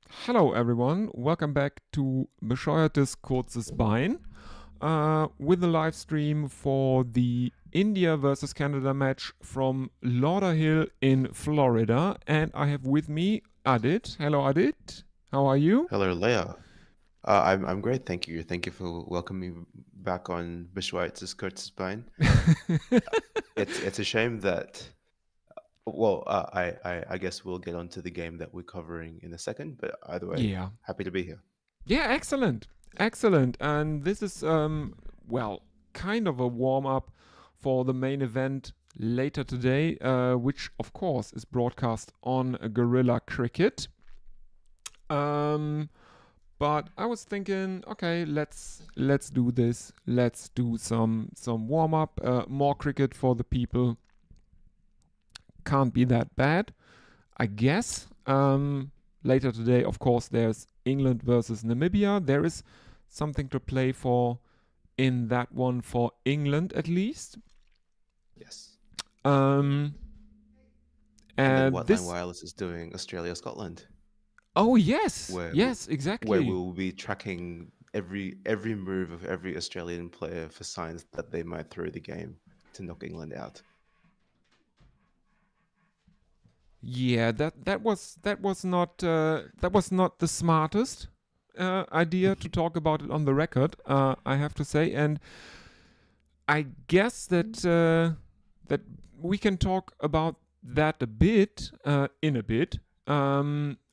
Hello everyone, welcome back to Bescheuertes Kurzes Bein with a live stream for the India versus Canada match from Lauderhill in Florida. And I have with me Adit. Hello Adit, how are you? Hello, Leia. I'm great, thank you. Thank you for welcoming me back on Beschweitz's Kurzbein. It's a shame that I guess we'll get onto the game that we're covering in a second, but either way, Yeah. happy to be here. Yeah, excellent. Excellent. And this is, kind of a warm up for the main event later today, which of course is broadcast on Gorilla Cricket. Um, but I was thinking, okay, let's do this. Let's do some warm up. More cricket for the people can't be that bad, I guess. Later today, of course, there's England versus Namibia. There is something to play for in that one for England at least. Yes. Um, And then and Whiteline this, Wireless is doing Australia Scotland, oh yes, where yes, where exactly. we'll be tracking every move of every Australian player for signs that they might throw the game to knock England out. Yeah, that was not the smartest idea to talk about it on the record. I have to say, and I guess that we can talk about that a bit in a bit,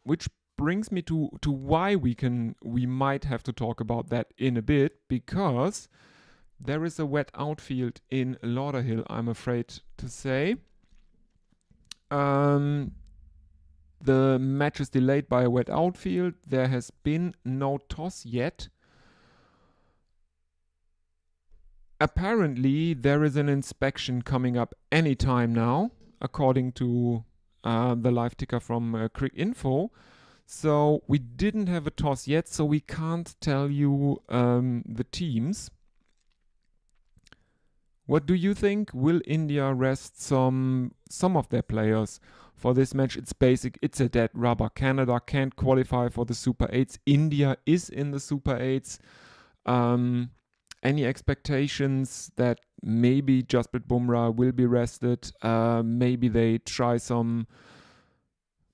which brings me to why we might have to talk about that in a bit because there is a wet outfield in Lauderhill. I'm afraid to say. Um, the match is delayed by a wet outfield. There has been no toss yet. Apparently, there is an inspection coming up anytime now, according to the live ticker from Crick Info. So we didn't have a toss yet, so we can't tell you the teams. What do you think? Will India rest some of their players for this match? It's basic. It's a dead rubber. Canada can't qualify for the Super Eights. India is in the Super Eights. Um, any expectations that maybe Jasprit Bumrah will be rested? Maybe they try some.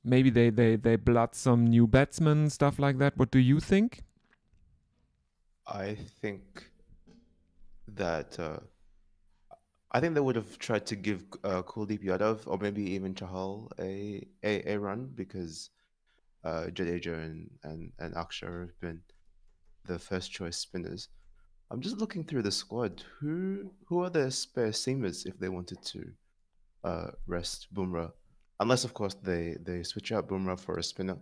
Maybe they blood some new batsmen, stuff like that. What do you think? I think that I think they would have tried to give Kuldeep Yadav or maybe even Chahal a run because Jadeja and Akshar have been the first choice spinners. I'm just looking through the squad. Who are the spare seamers if they wanted to rest Bumrah? Unless, of course, they switch out Bumrah for a spinner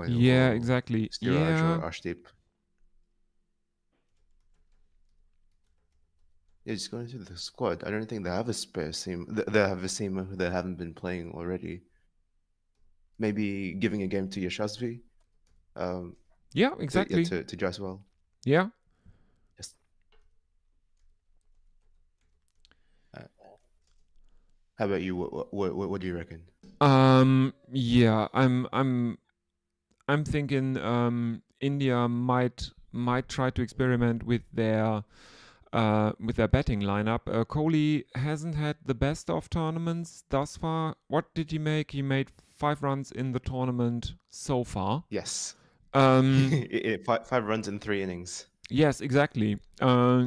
Yeah, or exactly. Siraj or Yeah, Ashdeep. Yeah, just going through the squad. I don't think they have a spare seam. They have a seamer who they haven't been playing already. Maybe giving a game to Yashasvi, um, yeah, to yeah, exactly. to Jaswell. Yeah. Yes. Uh, how about you? What do you reckon? Yeah, I'm thinking India might try to experiment with their batting lineup. Kohli hasn't had the best of tournaments thus far. What did he make? He made 5 runs in the tournament so far. Yes, Um, five runs in 3 innings. yes, exactly.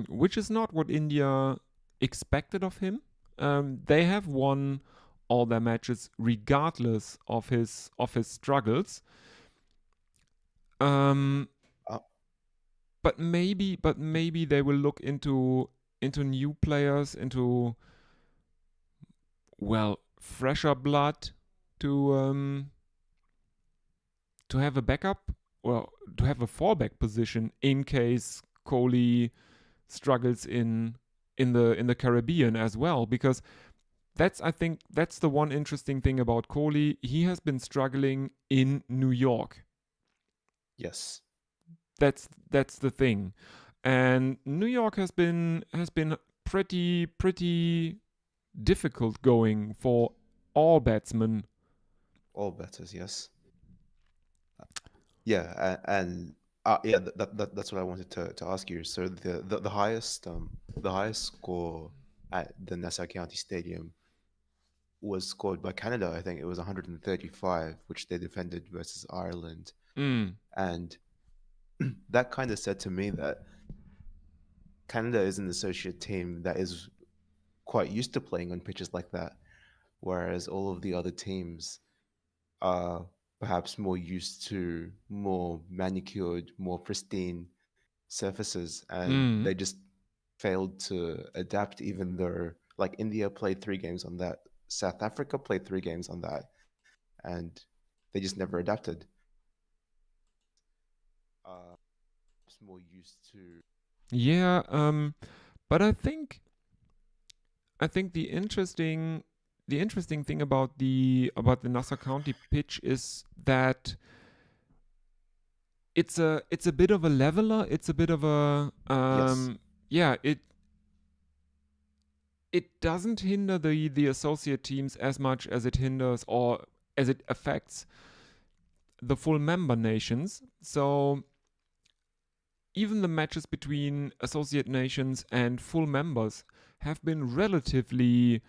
Which is not what India expected of him. They have won all their matches regardless of his struggles. Um, Uh, but maybe they will look into new players, into fresher blood to to have a backup or to have a fallback position in case Kohli struggles in the Caribbean as well, because that's I think that's the one interesting thing about Kohli. He has been struggling in New York. yes. That's the thing, and New York has been pretty difficult going for all batsmen. All batters, yes. Yeah, and yeah, that's what I wanted to ask you. So the highest score at the Nassau County Stadium was scored by Canada. I think it was 135, which they defended versus Ireland, Mm. and that kind of said to me that Canada is an associate team that is quite used to playing on pitches like that, whereas all of the other teams are perhaps more used to more manicured, more pristine surfaces, and Mm. they just failed to adapt, even though like India played 3 games on that, South Africa played 3 games on that, and they just never adapted. Perhaps more used to. Yeah, but I think the interesting thing about the Nassau County pitch is that it's a bit of a leveler. It's a bit of a Yes, yeah. It doesn't hinder the associate teams as much as it hinders or as it affects the full member nations. So even the matches between associate nations and full members have been relatively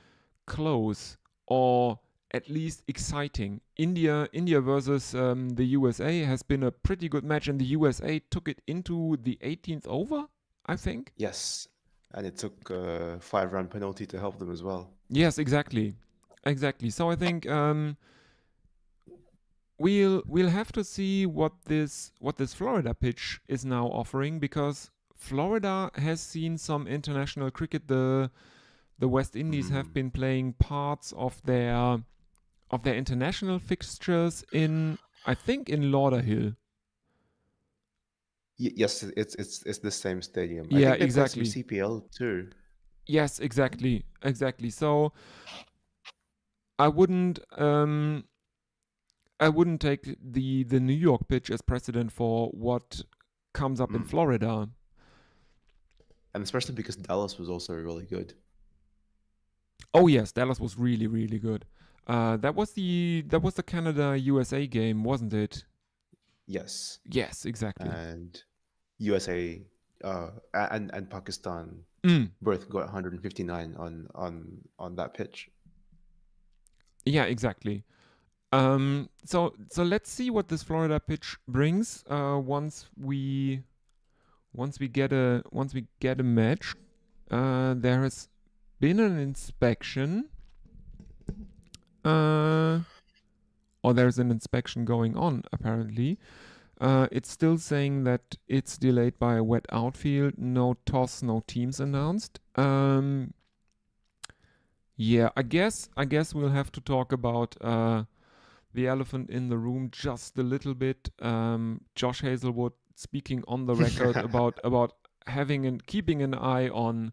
close or at least exciting. India versus the USA has been a pretty good match, and the USA took it into the 18th over, I think. yes, and it took a 5 run penalty to help them as well. Yes, exactly, exactly. So I think we'll have to see what this Florida pitch is now offering, because Florida has seen some international cricket. The West Indies have Mm. been playing parts of their international fixtures in, I think, in Lauderhill. Yes, it's the same stadium. I Yeah, think they play some exactly. CPL too. Yes, exactly, exactly. So I wouldn't I wouldn't take the New York pitch as precedent for what comes up in Mm. Florida. And especially because Dallas was also really good. Oh yes, Dallas was really really good. That was the Canada USA game, wasn't it? Yes, Yes, exactly. and USA and Pakistan Mm. both got 159 on that pitch. Yeah, exactly. So let's see what this Florida pitch brings once we get a match. There has been an inspection, uh, or there's an inspection going on apparently. It's still saying that it's delayed by a wet outfield, no toss, no teams announced. Yeah, I guess we'll have to talk about the elephant in the room just a little bit. Josh Hazelwood speaking on the record about having and keeping an eye on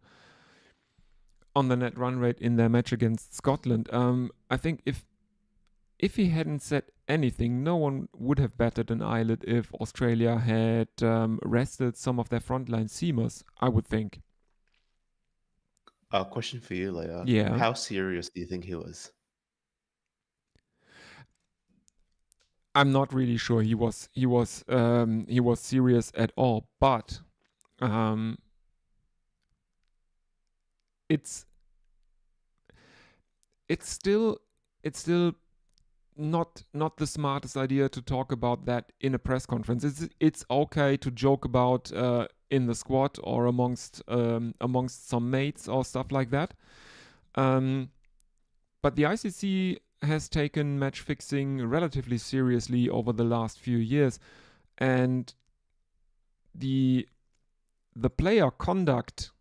the net run rate in their match against Scotland. I think if he hadn't said anything, no one would have batted an eyelid if Australia had rested some of their frontline seamers, I would think. A question for you, Leia. Yeah, How serious do you think he was? I'm not really sure he was serious at all, but um, it's it's still it's still not the smartest idea to talk about that in a press conference. It's okay to joke about in the squad or amongst some mates or stuff like that. Um, but the ICC has taken match fixing relatively seriously over the last few years, and the the player conduct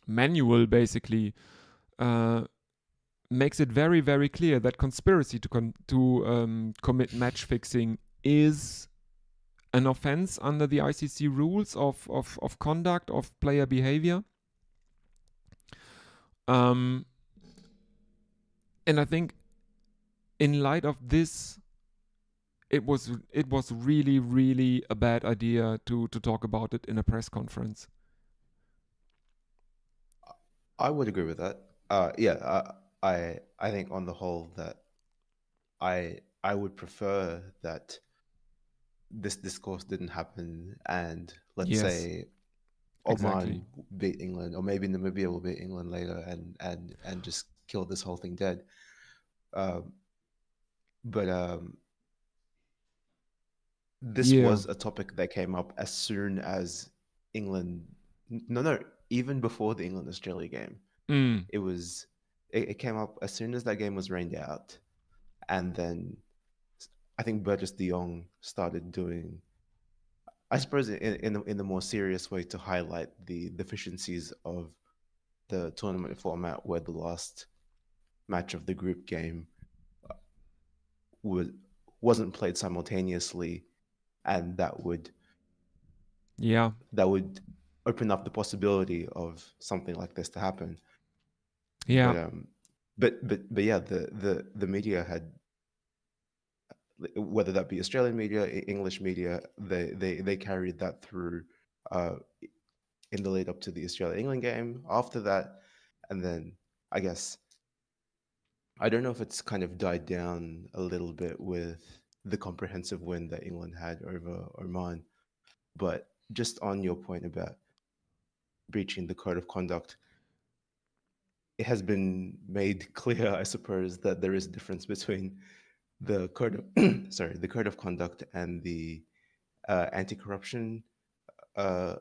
manual basically uh, makes it very very clear that conspiracy to commit match fixing is an offense under the ICC rules of conduct of player behavior. Um, and I think in light of this, it was really really a bad idea to talk about it in a press conference. I would agree with that. Yeah, I think on the whole that I would prefer that this discourse didn't happen, and let's Yes, say exactly. Oman beat England, or maybe Namibia will beat England later, and just kill this whole thing dead. Um, but this Yeah. was a topic that came up as soon as England. No, even before the England Australia game, Mm. it was. It came up as soon as that game was rained out, and then I think Burgess de Jong started doing. I suppose in the more serious way to highlight the deficiencies of the tournament format, where the last match of the group game was wasn't played simultaneously, and Yeah. that would open up the possibility of something like this to happen. Yeah. But but yeah, the media had, whether that be Australian media, English media, they carried that through uh, in the lead up to the Australia England game. After that, and then I guess I don't know if it's kind of died down a little bit with the comprehensive win that England had over Oman. But just on your point about breaching the code of conduct, it has been made clear, I suppose, that there is a difference between the code of the code of conduct and the anti-corruption uh,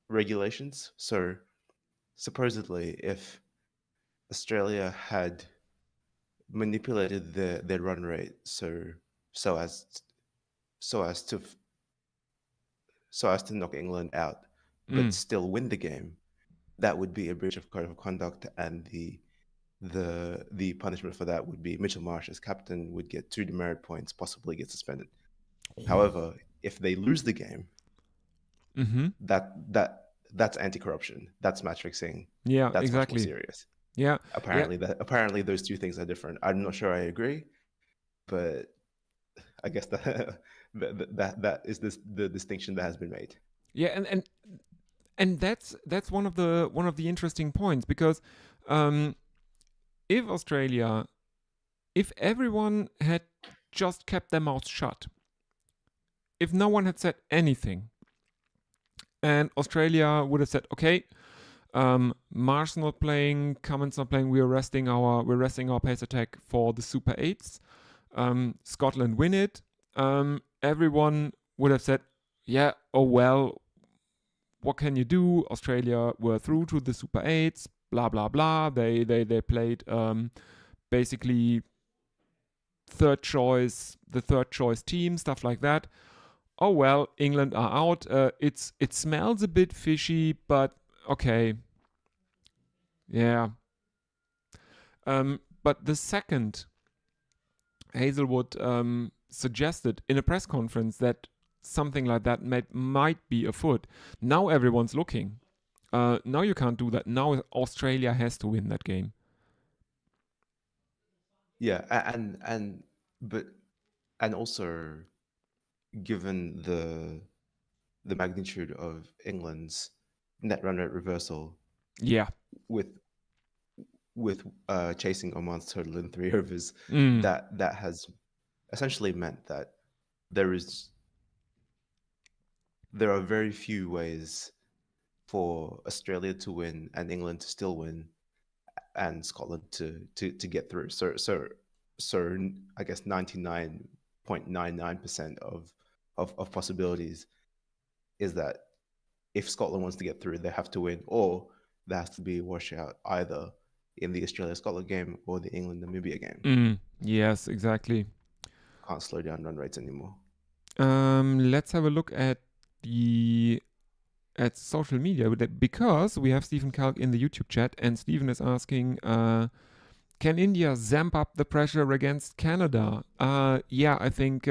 regulations. So supposedly, if Australia had manipulated their run rate so as so as to so as to knock England out, but Mm. still win the game, that would be a breach of code of conduct, and the punishment for that would be Mitchell Marsh as captain would get 2 demerit points, possibly get suspended. However, if they lose the game, Mm-hmm. that's anti-corruption, that's match fixing, Yeah, that's much more exactly. serious. Yeah. Yeah. Apparently those two things are different. I'm not sure I agree, but I guess that is the distinction that has been made. Yeah, and that's one of the interesting points because um if Australia, if everyone had just kept their mouths shut, if no one had said anything, and Australia would have said, okay, Marsh not playing, Cummins not playing, we're resting our pace attack for the Super Eights. Scotland win it. Everyone would have said, yeah, oh well, what can you do? Australia were through to the Super Eights. Blah blah blah. They played basically the third choice team, stuff like that. Oh well, England are out. It smells a bit fishy, but okay, yeah. But the second Hazelwood suggested in a press conference that something like that might be afoot. Now everyone's looking. Now you can't do that. Now Australia has to win that game. Yeah, and but and also given the magnitude of England's net run rate reversal Yeah. with chasing Oman's total in 3 overs, Mm. that has essentially meant that there is there are very few ways for Australia to win and England to still win and Scotland to get through. So I guess 99.99% of possibilities is that if Scotland wants to get through, they have to win, or there has to be a washout either in the Australia Scotland game or the England Namibia game. Mm. Yes, exactly. Can't slow down run rates anymore. Let's have a look the at social media because we have Stephen Kalk in the YouTube chat, and Stephen is asking, can India zamp up the pressure against Canada? Yeah, I think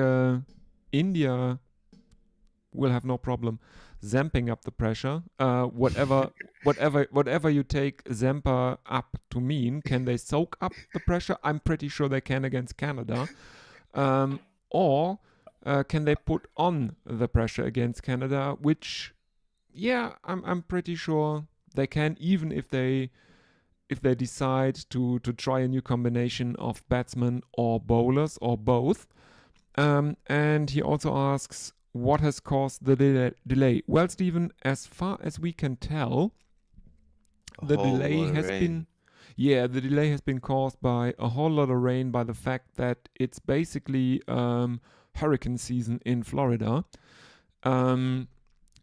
India will have no problem zamping up the pressure. Whatever you take Zampa up to mean, can they soak up the pressure? I'm pretty sure they can against Canada. Or can they put on the pressure against Canada? Which, yeah, I'm pretty sure they can, even if they decide to try a new combination of batsmen or bowlers or both. And he also asks, what has caused the delay? Well, Stephen, as far as we can tell, A the whole delay lot of has been, rain. yeah, the delay has been caused by a whole lot of rain, by the fact that it's basically hurricane season in Florida. Um,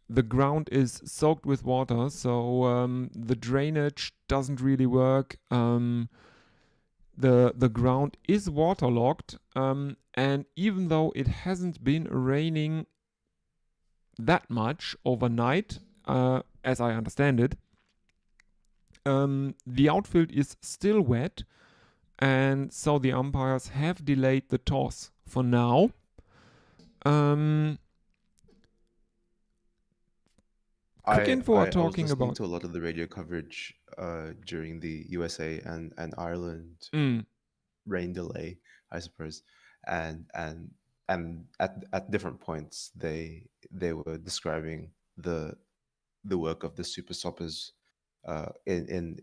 the ground is soaked with water, so the drainage doesn't really work. The ground is waterlogged, and even though it hasn't been raining that much overnight, as I understand it, the outfield is still wet, and so the umpires have delayed the toss for now. Um, quick info are I was talking listening about. to a lot of the radio coverage during the USA and Ireland Mm, rain delay, I suppose, and and and at different points they were describing the work of the super stoppers in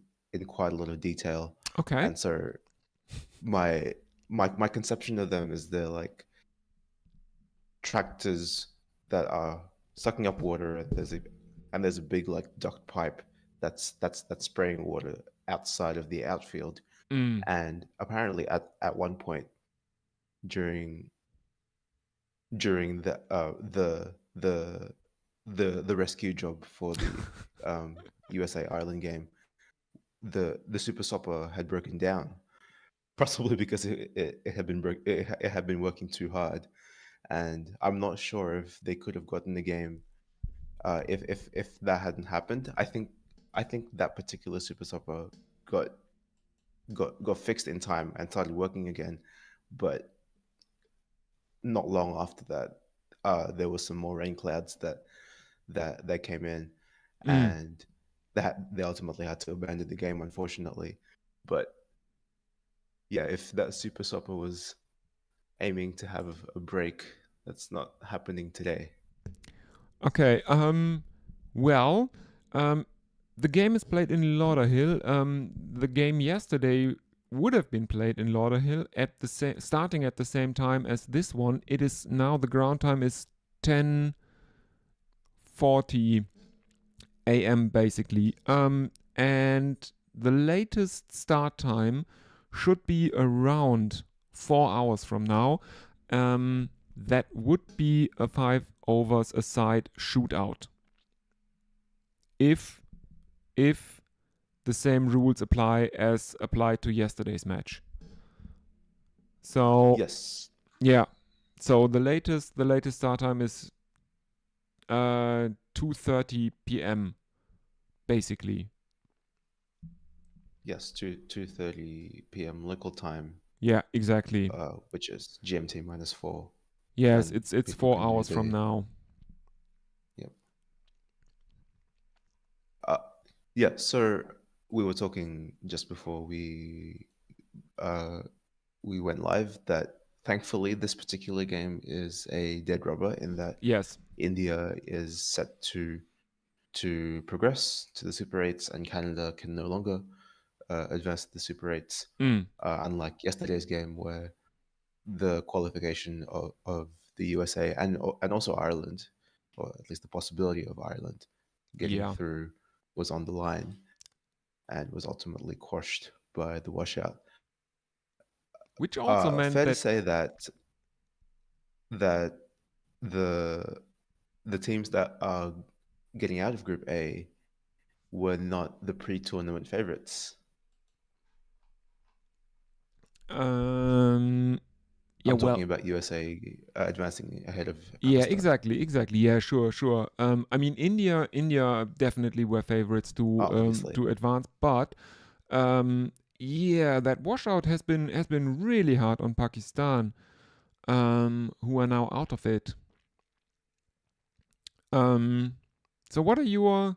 quite a lot of detail, okay. and so my my conception of them is they're like tractors that are sucking up water, and there's a big like duct pipe that's spraying water outside of the outfield, Mm, and apparently at one point during during the rescue job for the USA Ireland game, the super stopper had broken down, possibly because it had been it had been working too hard, and I'm not sure if they could have gotten the game if that hadn't happened. I think that particular super stopper got got fixed in time and started working again, but not long after that, there was some more rain clouds that came in, mm. and that they ultimately had to abandon the game, unfortunately. But yeah, if that super stopper was aiming to have a break, that's not happening today. Okay. Well, um, the game is played in Lauderhill. The game yesterday would have been played in Lauderhill at the starting at the same time as this one. It is now the ground time is 10:40 a.m. basically. And the latest start time should be around 4 hours from now. That would be a 5 overs a side shootout. If the same rules apply as applied to yesterday's match. So Yes, yeah. So the latest start time is 2:30 p.m. basically. yes, 2:30 p.m. local time, Yeah, exactly. which is GMT -4. Yes, Then it's people four can do hours from the now. yep. Uh, yeah, so we were talking just before uh, we went live that thankfully this particular game is a dead rubber in that Yes. India is set to progress to the Super 8s and Canada can no longer advance to the Super 8s, Mm, unlike yesterday's game where the qualification of the USA and also Ireland, or at least the possibility of Ireland getting yeah. through, was on the line and was ultimately quashed by the washout. Which also meant Fair to that say that the the teams that are getting out of Group A were not the pre-tournament favorites. um yeah, I'm well, talking about USA advancing ahead of yeah, Pakistan. exactly. Yeah, sure. I mean, India definitely were favorites Oh, obviously, to advance, but yeah, that washout has been really hard on Pakistan, who are now out of it. Um, so what are your?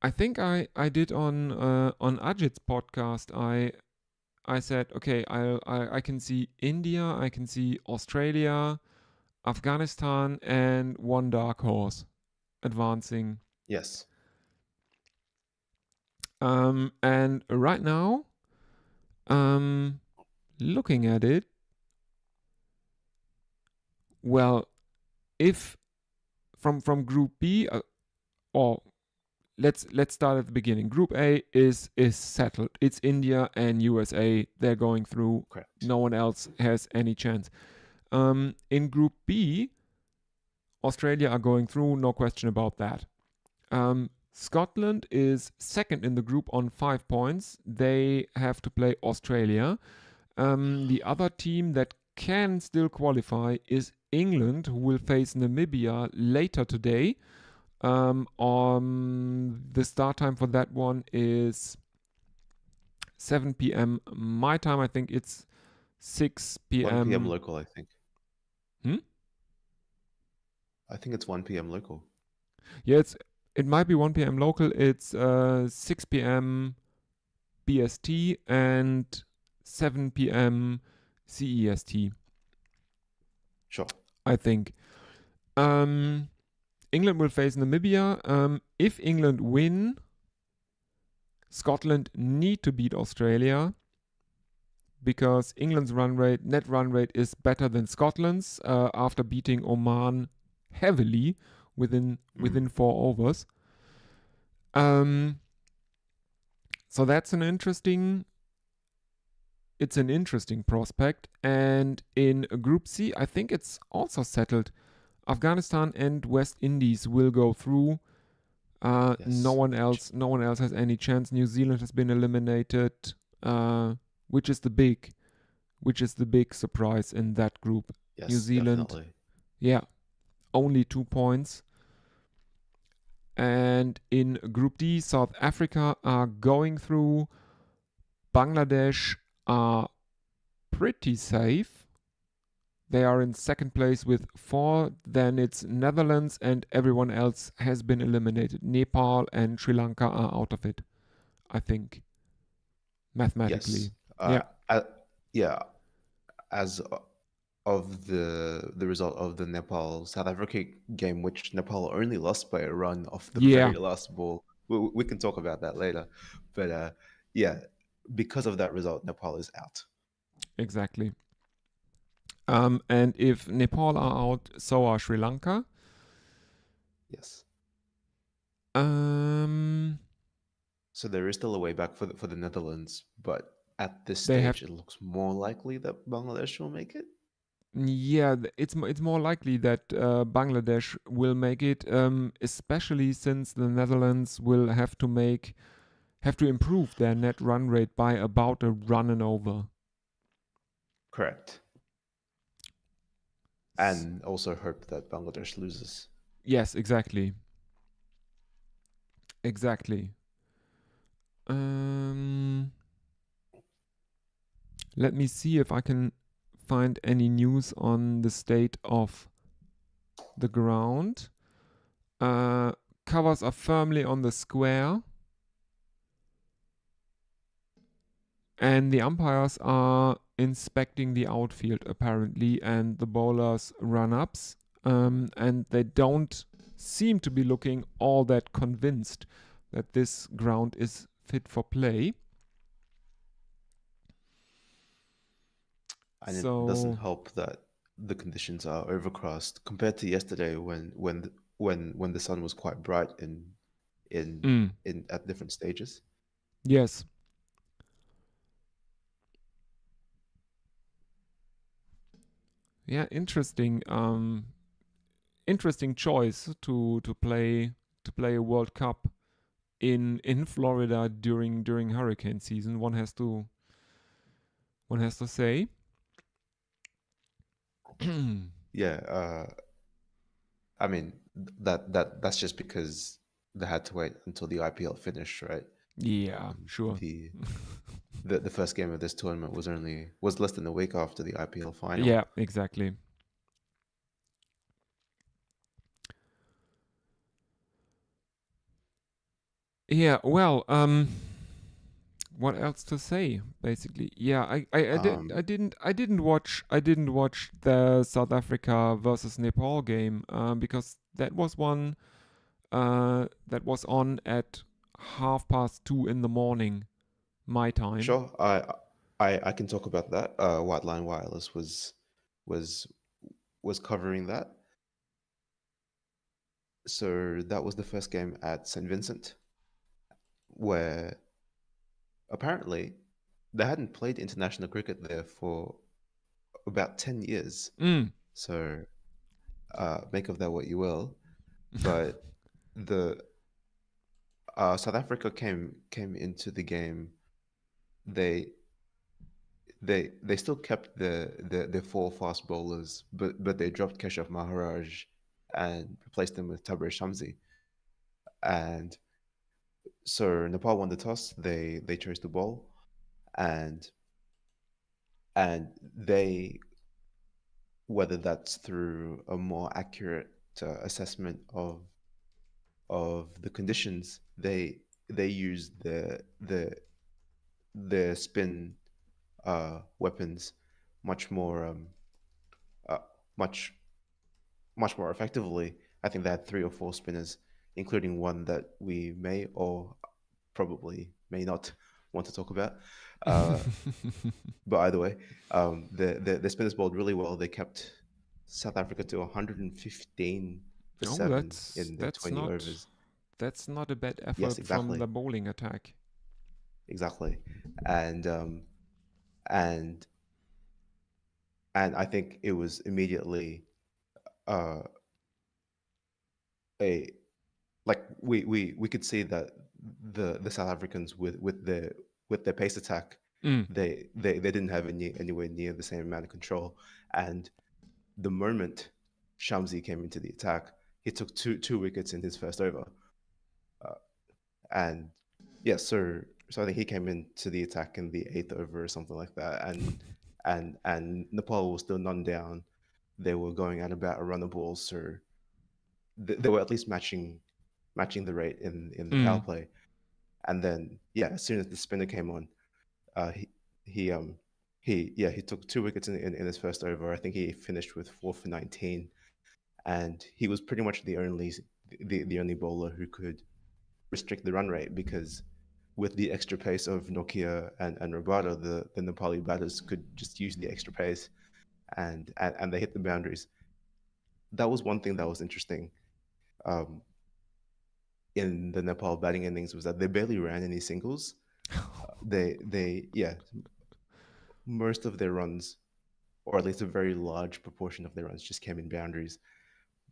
I think I did on Ajit's podcast. I said, okay, I can see India, I can see Australia, Afghanistan, and one dark horse advancing. yes. And right now, um, looking at it. Well, if from Group B, or let's start at the beginning. Group A is settled. It's India and USA. They're going through. Correct. No one else has any chance. In Group B, Australia are going through. No question about that. Scotland is second in the group on 5 points. They have to play Australia. The other team that can still qualify is England, who will face Namibia later today. The start time for that one is 7 p.m. my time. I think it's 6 1 p.m. p.m. local, I think. Hmm? I think it's 1 p.m. local. Yeah, it might be 1 p.m. local. It's 6 p.m. BST and 7 p.m. CEST, Sure. I think. England will face Namibia. If England win, Scotland need to beat Australia because England's net run rate is better than Scotland's after beating Oman heavily within 4 overs. So that's an interesting prospect. And in Group C, I think it's also settled. Afghanistan and West Indies will go through. Yes. No one else has any chance. New Zealand has been eliminated, which is the big surprise in that group. Yes, New Zealand, definitely. yeah, only 2 points. And in Group D, South Africa are going through. Bangladesh are pretty safe. They are in second place with 4. Then it's Netherlands, and everyone else has been eliminated. Nepal and Sri Lanka are out of it, I think, mathematically. Yes. Yeah. Yeah. As of the result of the Nepal South Africa game, which Nepal only lost by a run off the Yeah, very last ball. We can talk about that later, but yeah, because of that result, Nepal is out. exactly. And if Nepal are out, so are Sri Lanka. Yes. Um, So there is still a way back for the Netherlands, but at this they have stage, it looks more likely that Bangladesh will make it. Yeah, it's more likely that Bangladesh will make it, especially since the Netherlands will have to improve their net run rate by about a run and over. Correct. And also hope that Bangladesh loses. Yes, exactly. Exactly. Let me see if I can find any news on the state of the ground. Covers are firmly on the square. And the umpires are inspecting the outfield apparently, and the bowlers run ups. And they don't seem to be looking all that convinced that this ground is fit for play. And it doesn't help that the conditions are overcast compared to yesterday when the sun was quite bright in at different stages. Yes. Yeah, interesting. Interesting choice to play a World Cup in Florida during hurricane season. One has to say. Yeah, I mean that's just because they had to wait until the IPL finished, right? Yeah, sure. The first game of this tournament was less than a week after the IPL final. Yeah, exactly. Yeah, well, what else to say? Basically, yeah, I didn't watch the South Africa versus Nepal game because that was one that was on at 2:30 in the morning, my time. Sure, I can talk about that. White Line Wireless was was covering that. So that was the first game at St. Vincent, where apparently they hadn't played international cricket there for about 10 years. Mm. So make of that what you will. But the South Africa came into the game. They they still kept the four fast bowlers, but they dropped Keshav Maharaj and replaced them with Tabraiz Shamsi. And so Nepal won the toss. They chose to bowl, and they, whether that's through a more accurate assessment of the conditions, they use the spin weapons much more uh, much much more effectively. I think they had three or four spinners, including one that we may or probably may not want to talk about. Uh, but either way, the spinners bowled really well. They kept South Africa to 115 for Oh, seven in the that's 20 not overs. a bad Yes, effort from exactly, the bowling attack. exactly, and and I think it was immediately uh, a like we could see that the South Africans with their pace attack, Mm. they didn't have anywhere near the same amount of control. And the moment Shamsi came into the attack, he took two wickets in his first over. Uh, and yeah, so I think he came into the attack in the eighth over or something like that. And Nepal was still none down. They were going at about a run a ball, so they were at least matching the rate in the power Mm. play. And then yeah, as soon as the spinner came on, uh, he he he took two wickets in his first over. I think he finished with 4 for 19, and he was pretty much the only bowler who could restrict the run rate, because with the extra pace of Nokia and Rabada, the Nepali batters could just use the extra pace, and they hit the boundaries. That was one thing that was interesting. Um, in the Nepal batting innings was that they barely ran any singles. Yeah, most of their runs, or at least a very large proportion of their runs, just came in boundaries.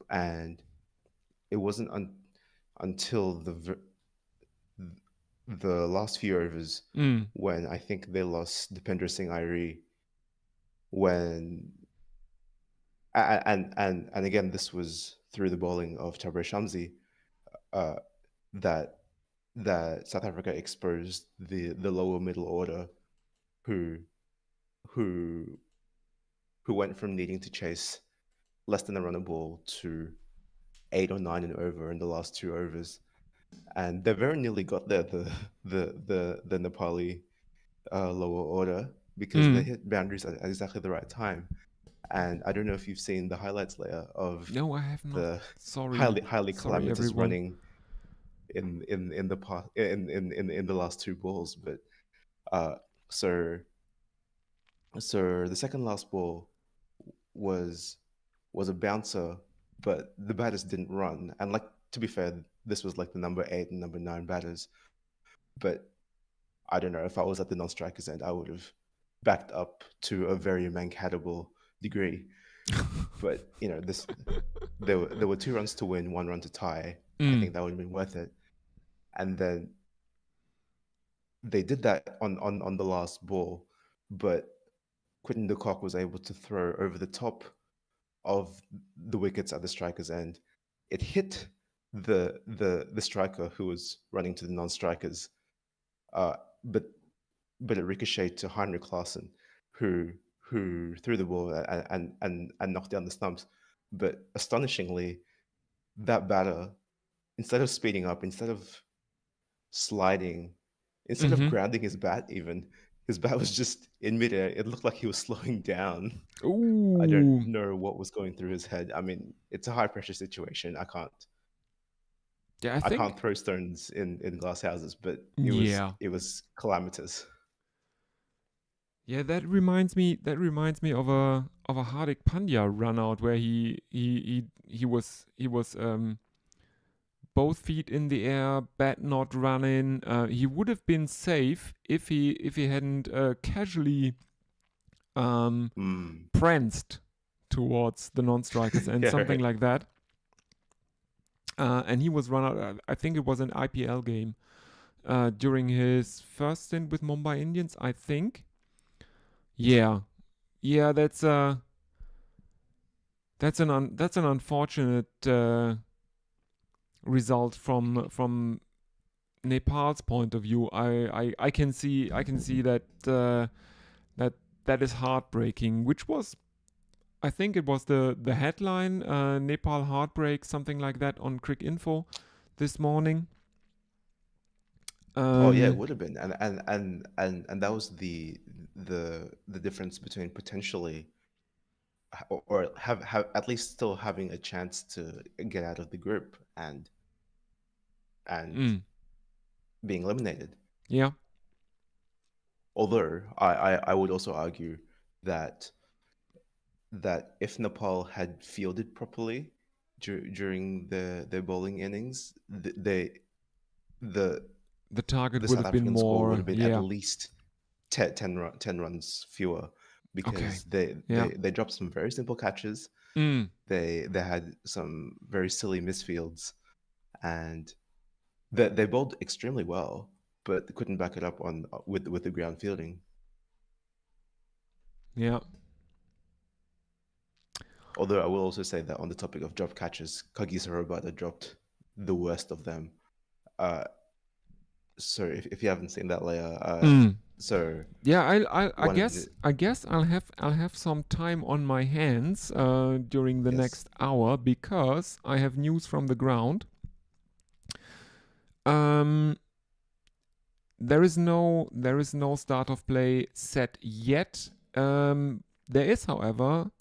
And it wasn't until the last few overs, Mm. when I think they lost Dipender Singh Airi, when and again this was through the bowling of Tabraiz Shamsi, uh, that South Africa exposed the lower middle order, who who went from needing to chase less than a run a ball to 8 or 9 and over in the last two overs, and they very nearly got there. The Nepali lower order, because they Mm. hit boundaries at exactly the right time. And I don't know if you've seen the highlights layer of No, I have not. the Sorry. highly Sorry, calamitous everyone. running in the past in the last two balls, but uh, so the second last ball was a bouncer, but the batters didn't run. And like, to be fair, this was like the number 8 and number 9 batters. But I don't know, if I was at the non-strikers end, I would have backed up to a very mankadable degree. But this there were 2 runs to win, 1 run to tie. I Mm. think that would have been worth it. And then they did that on the last ball, but Quinton de Kock was able to throw over the top of the wickets at the striker's end. It hit the striker who was running to the non-strikers, uh, but it ricocheted to Heinrich Klaassen, who threw the ball and knocked down the stumps. But astonishingly, that batter, instead of speeding up, instead of sliding, instead of Mm-hmm. grounding his bat, even his bat was just in midair. It looked like he was slowing down. I don't Ooh. know what was going through his head. I mean, it's a high pressure situation. Yeah, I I can't think. throw stones in glass houses, but Yeah. it was calamitous. Yeah, that reminds me. That reminds me of a Hardik Pandya run out where he was both feet in the air, bat not running. He would have been safe if he hadn't casually um, Mm. pranced towards the non-strikers and Yeah, something right. like that. And he was run out. I think it was an IPL game during his first stint with Mumbai Indians. I think. Yeah, yeah. That's an unfortunate result from Nepal's point of view. I can see that that that is heartbreaking. Which was, I think it was the headline, Nepal heartbreak, something like that on Crick Info this morning. Oh yeah, it Um, would have been, and that was the difference between potentially or have at least still having a chance to get out of the group and mm, being eliminated. yeah, Although I would also argue that if Nepal had fielded properly during their bowling innings, the the target the would South have been African score would more. have been at Yeah. least 10 runs fewer Okay. because Yeah. they dropped some very simple catches. Mm, They had some very silly misfields, and they bowled extremely well, but couldn't back it up on with the ground fielding. yeah. Although I will also say that on the topic of drop catches, Kagisa Rabada dropped the worst of them. Uh, so if you haven't seen that layer, Mm. so Yeah, one of the I guess I'll have some time on my hands during the yes, next hour because I have news from the ground. Um, there is no start of play set yet. There is, however,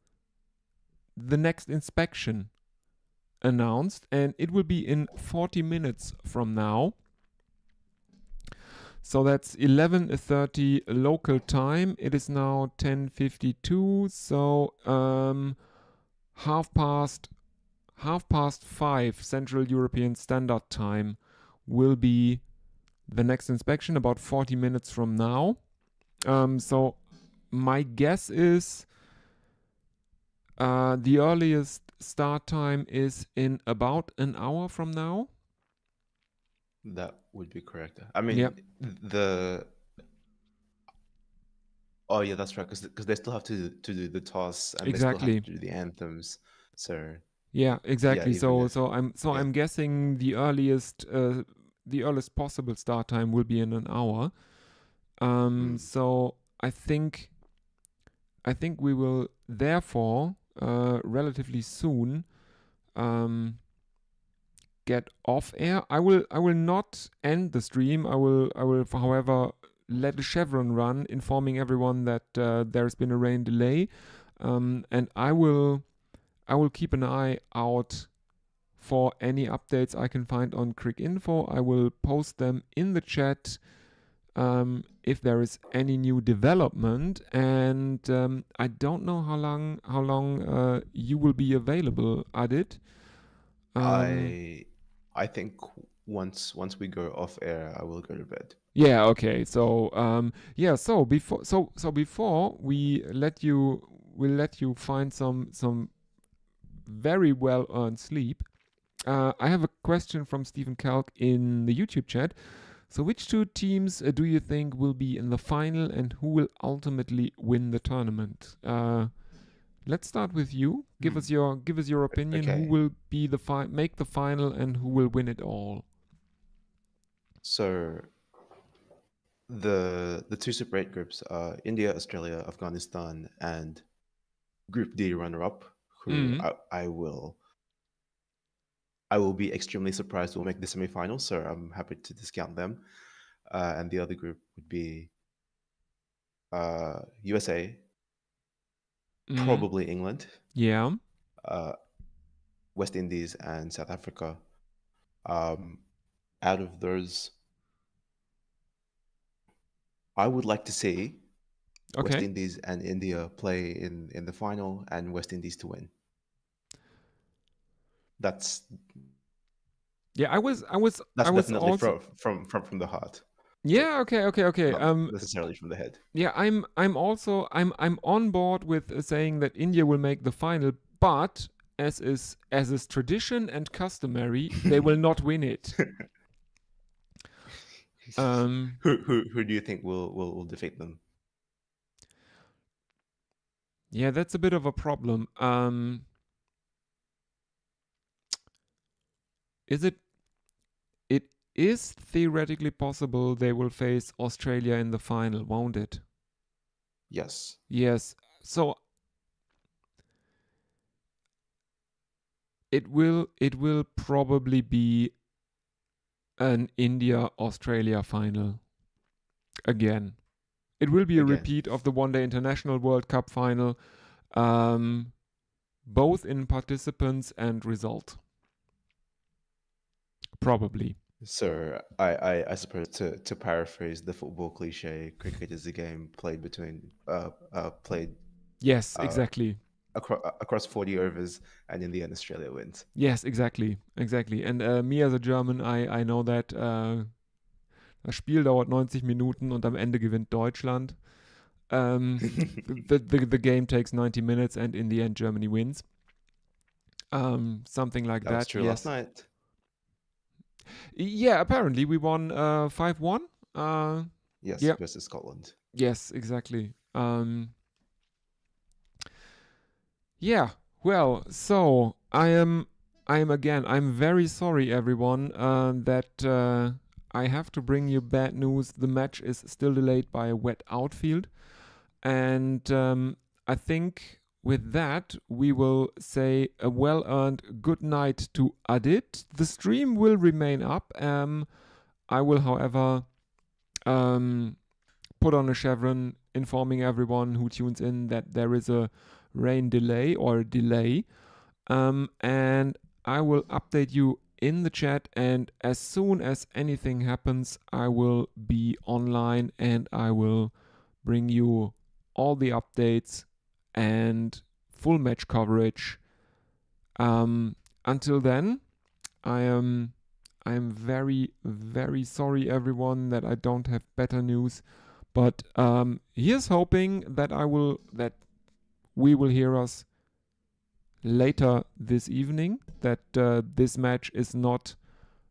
the next inspection announced, and it will be in 40 minutes from now. So that's 11:30 local time. It is now 10:52. So half past half past 5 Central European Standard Time will be the next inspection, about 40 minutes from now. So my guess is the earliest start time is in about an hour from now. that would be correct. I Yeah, mean the oh yeah, that's right because they still have to do the toss and they still have exactly. to do the anthems. So Yeah, yeah, exactly. even if So yeah, I'm guessing the earliest possible start time will be in an hour. mm, So I think we will therefore relatively soon um, get off air. I will not end the stream. I will, however, let a chevron run, informing everyone that there's been a rain delay, and I will keep an eye out for any updates I can find on Crick Info. I will post them in the chat if there is any new development. And I don't know how long you will be available, Adit. Um, I I think once we go off air, I will go to bed. yeah. Okay. So yeah. So before we'll let you find some very well earned sleep. I have a question from Stephen Kalk in the YouTube chat. So, which two teams do you think will be in the final, and who will ultimately win the tournament? Let's start with you. Hmm. Give us your opinion. Who Okay, will be make the final, and who will win it all? so the two Super 8 groups are India, Australia, Afghanistan, and Group D runner-up, who Mm. I will be extremely surprised will make the semi-finals. So I'm happy to discount them. And the other group would be USA, Mm. probably England, Yeah. uh, West Indies, and South Africa. Um, out of those, I would like to see. West Okay. Indies and India play in the final, and West Indies to win. That's Yeah, I was definitely also. from the heart, but Yeah, okay. not necessarily from the head. Yeah, I'm also I'm on board with saying that India will make the final, but as is tradition and customary, they will not win it. Um, Who do you think will defeat them? yeah, that's a bit of a problem. Is it? It is theoretically possible they will face Australia in the final, won't it? Yes, Yes. So it will probably be an India Australia final again. It will be a again. repeat of the One Day International World Cup final, um, both in participants and result. Probably. So I suppose to paraphrase the football cliche, cricket is a game played played Yes, uh, exactly. across 40 overs, and in the end Australia wins. Yes, exactly. And me as a German, I know that das Spiel dauert 90 Minuten und am Ende gewinnt Deutschland. Um, the game takes 90 minutes and in the end Germany wins. Something like That was that. true last Yes. night. Yeah. Apparently we won 5-1. Yes, Yeah. versus Scotland. Yes. Exactly. Yeah. Well. So I am again. I'm very sorry, everyone, that I have to bring you bad news. The match is still delayed by a wet outfield. And I think with that, we will say a well earned good night to Adit. The stream will remain up. I will, however, um, put on a chevron informing everyone who tunes in that there is a rain delay or delay. And I will update you in the chat. And as soon as anything happens, I will be online and I will bring you all the updates and full match coverage. Until then, I am I'm very sorry, everyone, that I don't have better news. But here's hoping that we will hear us later this evening. That this match is not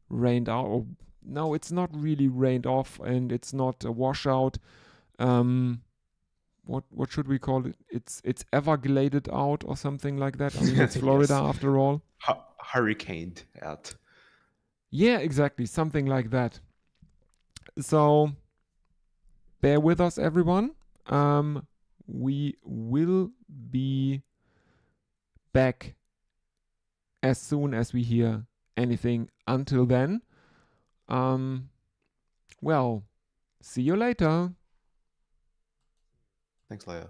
rained out. Or, no, it's not really rained off, and it's not a washout. Um, what should we call it? It's evergladed out or something like that. I mean, it's Florida Yes, after all. hurricaned out. Yeah, exactly, something like that. So bear with us, everyone. We will be back as soon as we hear anything. Until then, um, well, see you later. Thanks, Leia.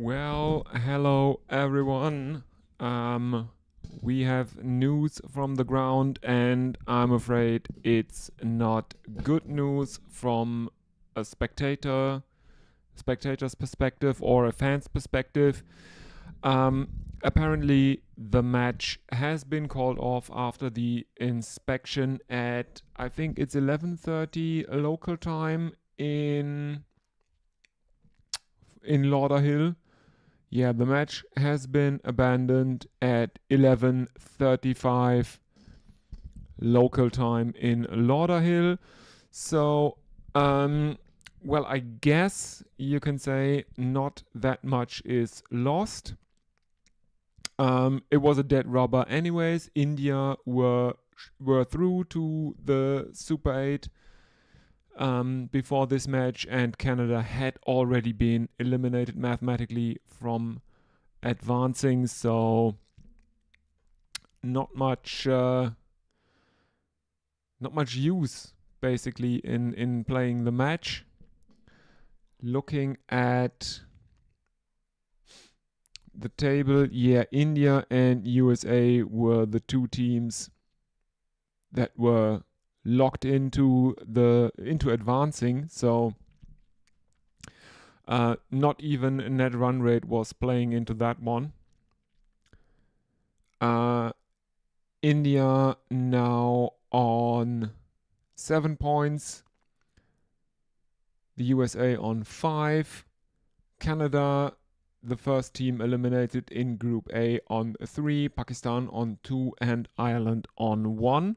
Well, hello everyone. Um, we have news from the ground, and I'm afraid it's not good news from a spectator's perspective or a fan's perspective. Apparently, the match has been called off after the inspection at I think it's 11:30 local time in Lauderhill. Yeah, the match has been abandoned at 11:35 local time in Lauderhill. So, well, I guess you can say not that much is lost. It was a dead rubber, anyways. India were through to the Super 8 before this match, and Canada had already been eliminated mathematically from advancing. So not much, not much use basically in playing the match. Looking at the table, yeah, India and USA were the two teams that were locked into advancing. So not even net run rate was playing into that one. India now on 7 points, the USA on 5, Canada, the first team eliminated in Group A, on 3, Pakistan on 2, and Ireland on 1.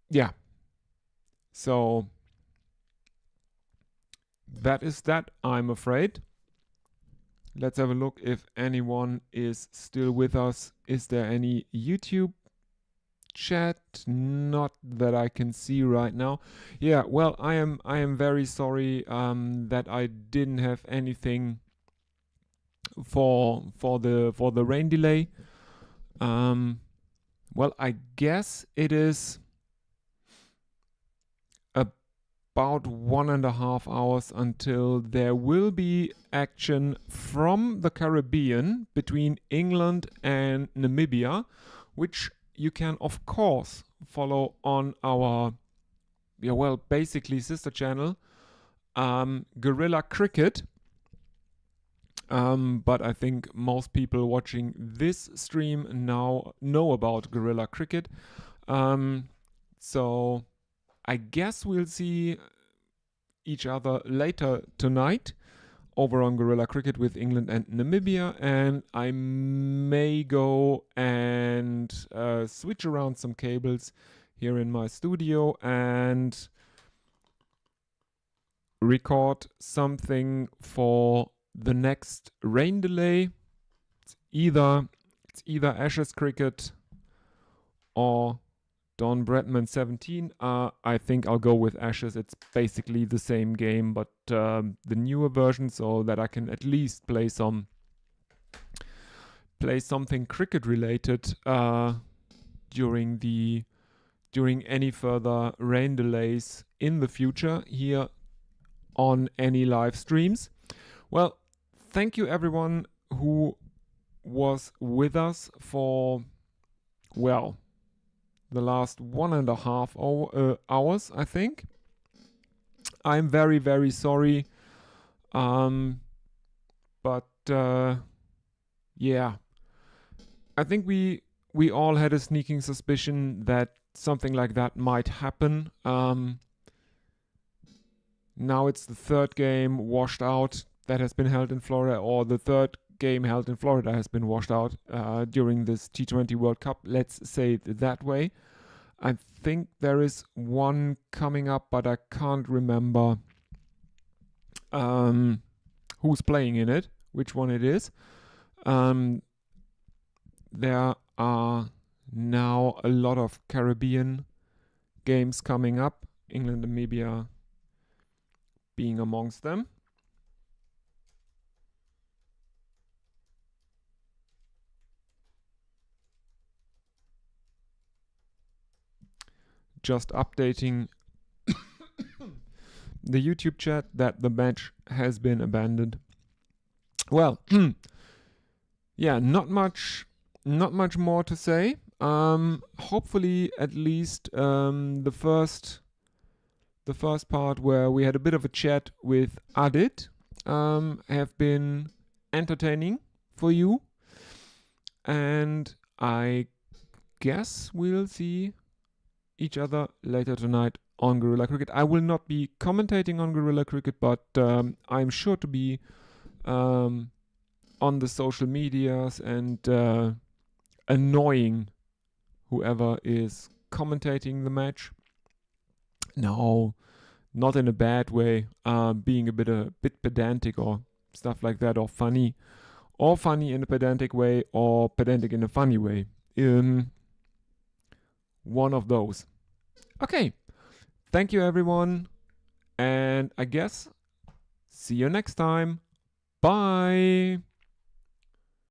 Yeah. So that is that, I'm afraid. Let's have a look if anyone is still with us. Is there any YouTube chat? Not that I can see right now. Yeah, well, I am very sorry that I didn't have anything for the rain delay. Well, I guess it is about 1.5 hours until there will be action from the Caribbean between England and Namibia, which you can of course follow on our basically sister channel, Gorilla Cricket. But I think most people watching this stream now know about Gorilla Cricket. So I guess we'll see each other later tonight over on Gorilla Cricket with England and Namibia, and I may go and switch around some cables here in my studio and record something for the next rain delay. It's either Ashes Cricket or Don Bradman 17. I think I'll go with Ashes. It's basically the same game, but the newer version, so that I can at least play something cricket related during any further rain delays in the future here on any live streams. Well, thank you everyone who was with us for the last 1.5 hours, I think. I'm very, very sorry. But yeah, I think we all had a sneaking suspicion that something like that might happen. Now it's the third game washed out that has been held in Florida, or the third game held in Florida has been washed out during this T20 World Cup. Let's say it that way. I think there is one coming up, but I can't remember who's playing in it, which one it is. There are now a lot of Caribbean games coming up, England and Namibia being amongst them. Just updating the YouTube chat that the match has been abandoned. Well, yeah, not much more to say. Hopefully, at least the first part where we had a bit of a chat with Adit have been entertaining for you, and I guess we'll see each other later tonight on Guerrilla Cricket. I will not be commentating on Guerrilla Cricket, but I'm sure to be on the social medias and annoying whoever is commentating the match. No, not in a bad way, being a bit pedantic or stuff like that, or funny in a pedantic way, or pedantic in a funny way. One of those. Okay, thank you everyone, and I guess see you next time. Bye.